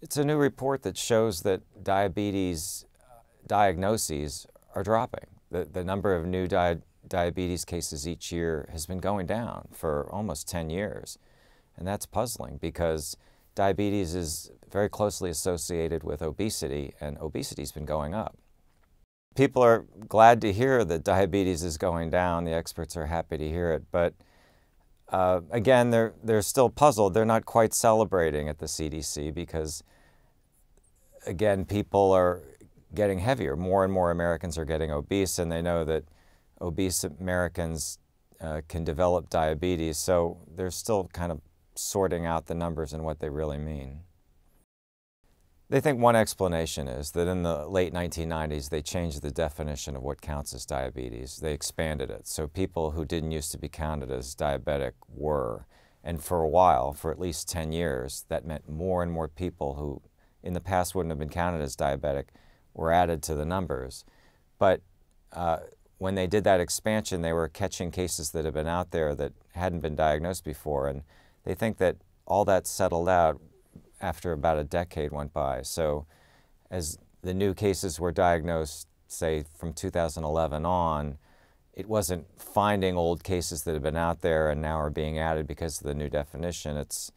It's a new report that shows that diabetes diagnoses are dropping. The number of new diabetes cases each year has been going down for almost 10 years. And that's puzzling because diabetes is very closely associated with obesity, and obesity's been going up. People are glad to hear that diabetes is going down. The experts are happy to hear it, but again, they're still puzzled. They're not quite celebrating at the CDC because, again, people are getting heavier. More and more Americans are getting obese, and they know that obese Americans can develop diabetes, so they're still kind of sorting out the numbers and what they really mean. They think one explanation is that in the late 1990s, they changed the definition of what counts as diabetes. They expanded it, so people who didn't used to be counted as diabetic were. And for a while, for at least 10 years, that meant more and more people who in the past wouldn't have been counted as diabetic were added to the numbers. But when they did that expansion, they were catching cases that had been out there that hadn't been diagnosed before, and they think that all that settled out after about a decade went by. So as the new cases were diagnosed, say from 2011 on, it wasn't finding old cases that had been out there and now are being added because of the new definition. It's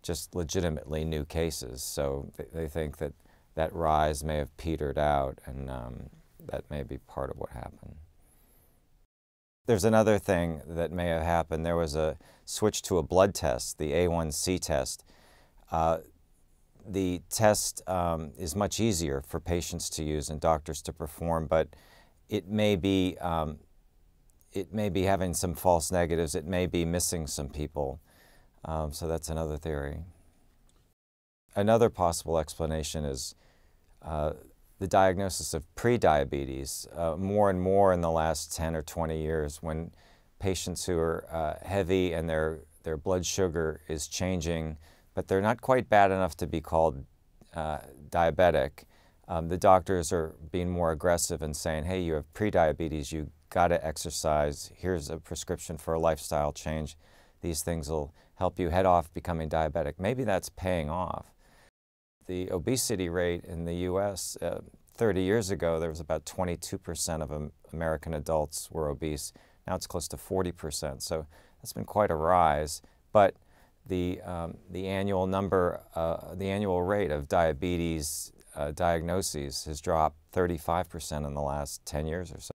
just legitimately new cases. So they think that that rise may have petered out, and that may be part of what happened. There's another thing that may have happened. There was a switch to a blood test, the A1C test. The test is much easier for patients to use and doctors to perform, but it may be having some false negatives. It may be missing some people. So that's another theory. Another possible explanation is the diagnosis of prediabetes. More and more in the last 10 or 20 years, when patients who are heavy and their blood sugar is changing, but they're not quite bad enough to be called diabetic, the doctors are being more aggressive and saying, hey, you have prediabetes, you got to exercise, here's a prescription for a lifestyle change. These things will help you head off becoming diabetic. Maybe that's paying off. The obesity rate in the US, 30 years ago, there was about 22% of American adults were obese. Now it's close to 40%, so that's been quite a rise. But the annual rate of diabetes diagnoses has dropped 35% in the last 10 years or so.